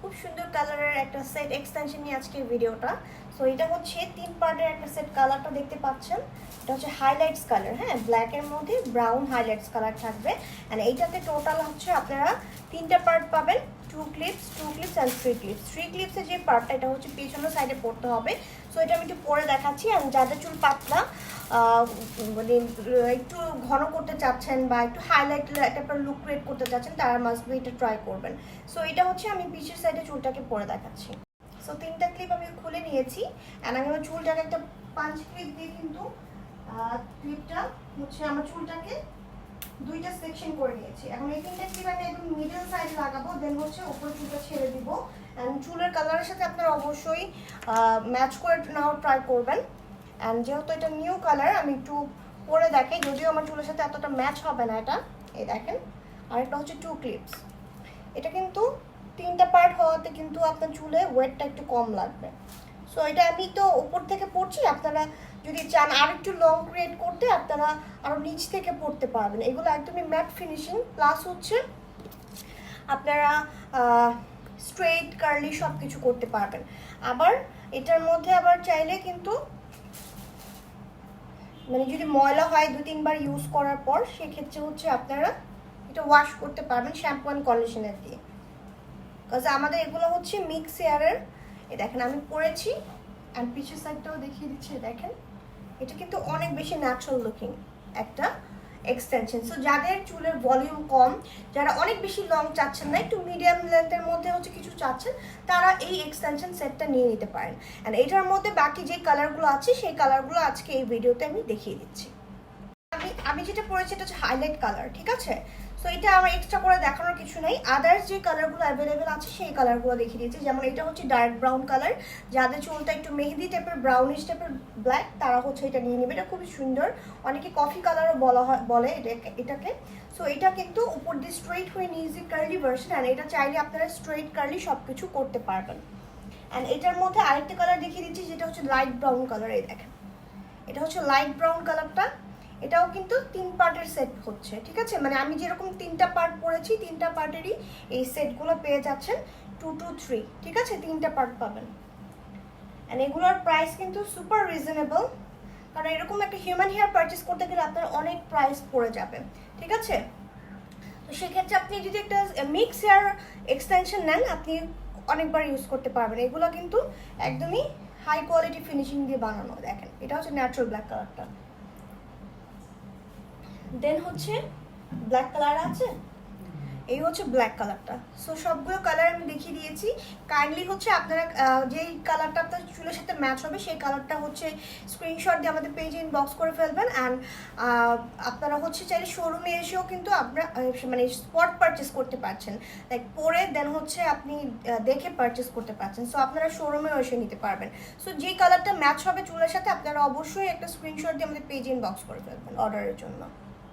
খুব সুন্দর কালারের একটা সেট এক্সটেনশন নিয়ে আজকের ভিডিওটা। সো এটা হচ্ছে 3 পার্টের একটা সেট। কালারটা দেখতে পাচ্ছেন, এটা হচ্ছে হাইলাইটস কালার, হ্যাঁ, ব্ল্যাকের মধ্যে ব্রাউন হাইলাইটস কালার থাকবে। অ্যান্ড এইটাতে টোটাল হচ্ছে আপনারা 3টা পার্ট পাবেন, 2 ক্লিপস অ্যান্ড 3 ক্লিপস। 3 ক্লিপসের যে পার্টটা এটা হচ্ছে পেছনের সাইডে পড়তে হবে। সো এটা আমি একটু পরে দেখাচ্ছি। অ্যান্ড যাদের চুল পাতলা, মানে একটু ঘন করতে চাচ্ছেন বা একটু হাইলাইটের একটা লুক ক্রিয়েট করতে চাচ্ছেন, তারা মাস্ট বি এটা ট্রাই করবেন। সো এটা হচ্ছে আমি পিছের সাইডে চুলটাকে পরে দেখাচ্ছি। সো 3টা ক্লিপ আমি খুলে নিয়েছি। অ্যান্ড আমি আমার চুলটাকে একটা পাঞ্চ ক্লিপ দিয়ে কিন্তু ক্লিপটা হচ্ছে আমার চুলটাকে 2টা সেকশন করে নিয়েছি। এখন এই 3টা ক্লিপ আমি একদম মিডল সাইড লাগাবো, দেন হচ্ছে উপরে চুলটা ছেড়ে দিব। অ্যান্ড চুলের কালারের সাথে আপনারা অবশ্যই ম্যাচ করে নেওয়ার ট্রাই করবেন। অ্যান্ড যেহেতু এটা নিউ কালার, আমি একটু পরে দেখাই, যদিও আমার চুলের সাথে এতটা ম্যাচ হবে না এটা। এই দেখেন, আরেকটা হচ্ছে 2 ক্লিপস। এটা কিন্তু 3টা পার্ট হওয়াতে কিন্তু আপনার চুলে ওয়েটটা একটু কম লাগবে। সো এটা আমি তো উপর থেকে পড়ছি, আপনারা যদি চান আর একটু লং ক্রিয়েট করতে, আপনারা আরও নিচ থেকে পড়তে পারবেন। এগুলো একদমই ম্যাট ফিনিশিং, প্লাস হচ্ছে আপনারা স্ট্রেট কার্লি সব কিছু করতে পারবেন। আবার এটার মধ্যে আবার চাইলে কিন্তু মানে যদি ময়লা হয় 2-3 বার ইউজ করার পর, সেক্ষেত্রে হচ্ছে আপনারা এটা ওয়াশ করতে পারবেন শ্যাম্পু অ্যান্ড কন্ডিশনার দিয়ে। বিকজ আমাদের এগুলো হচ্ছে মিক্স হেয়ারের। এ দেখেন আমি পরেছি, অ্যান্ড পিছের সাইডটাও দেখিয়ে দিচ্ছি। দেখেন এটা কিন্তু অনেক বেশি ন্যাচারাল লুকিং একটা এক্সটেনশন। সো যাদের চুলের ভলিউম কম, যারা অনেক বেশি লং চাচ্ছেন না, একটু মিডিয়াম লেন্থের মধ্যে হচ্ছে কিছু চাচ্ছেন, তারা এই এক্সটেনশন সেটটা নিয়ে নিতে পারেন। অ্যান্ড এটার মধ্যে বাকি যে কালারগুলো আছে সেই কালারগুলো আজকে এই ভিডিওতে আমি দেখিয়ে দিচ্ছি। আমি যেটা পরেছি এটা হচ্ছে হাইলাইট কালার, ঠিক আছে। সো এটা আমার এক্সট্রা করে দেখানোর কিছু নেই। আদার্স যে কালারগুলো অ্যাভেলেবেল আছে সেই কালারগুলো দেখিয়ে দিয়েছি। যেমন এটা হচ্ছে ডার্ক ব্রাউন কালার, যাদের চুলটা একটু মেহেদি টাইপের ব্রাউনিশ টাইপের ব্ল্যাক, তারা হচ্ছে এটা নিয়ে নেবে। এটা খুবই সুন্দর, অনেকে কফি কালারও বলে এটাকে। সো এটা কিন্তু উপর দিয়ে স্ট্রেইট হয়ে নিয়েছি কার্লি ভার্সন। অ্যান্ড এটা চাইলে আপনারা স্ট্রেইট কার্লি সব কিছু করতে পারবেন। অ্যান্ড এটার মধ্যে আরেকটা কালার দেখিয়ে দিচ্ছি, যেটা হচ্ছে লাইট ব্রাউন কালার। এই দেখেন, এটা হচ্ছে লাইট ব্রাউন কালারটা। এটাও কিন্তু 3 পার্টের সেট হচ্ছে, ঠিক আছে। মানে আমি যেরকম 3টা পার্ট পরেছি, 3টা পার্টেরই এই সেটগুলো পেয়ে যাচ্ছেন 2 to 3, ঠিক আছে। 3টা পার্ট পাবেন। অ্যান্ড এগুলোর প্রাইস কিন্তু সুপার রিজনেবল, কারণ এরকম একটা হিউম্যান হেয়ার পারচেস করতে গেলে আপনার অনেক প্রাইস পড়ে যাবে, ঠিক আছে। তো সেক্ষেত্রে আপনি যদি একটা মিক্স হেয়ার এক্সটেনশন নেন, আপনি অনেকবার ইউজ করতে পারবেন। এগুলো কিন্তু একদমই হাই কোয়ালিটি ফিনিশিং দিয়ে বানানো। দেখেন এটা হচ্ছে ন্যাচারাল ব্ল্যাক কালারটা, দেন হচ্ছে ব্ল্যাক কালার আছে, এই হচ্ছে ব্ল্যাক কালারটা। সো সবগুলো কালার আমি দেখিয়ে দিয়েছি। কাইন্ডলি হচ্ছে আপনারা যেই কালারটা আপনার চুলের সাথে ম্যাচ হবে সেই কালারটা হচ্ছে স্ক্রিনশট দিয়ে আমাদের পেজে ইনবক্স করে ফেলবেন। অ্যান্ড আপনারা হচ্ছে চাইলে শোরুমে এসেও কিন্তু আপনারা মানে স্পট পারচেস করতে পারছেন, লাইক পরে দেন হচ্ছে আপনি দেখে পারচেস করতে পারছেন। সো আপনারা শোরুমেও এসে নিতে পারবেন। সো যেই কালারটা ম্যাচ হবে চুলের সাথে, আপনারা অবশ্যই একটা স্ক্রিনশট দিয়ে আমাদের পেজে ইনবক্স করে ফেলবেন অর্ডারের জন্য।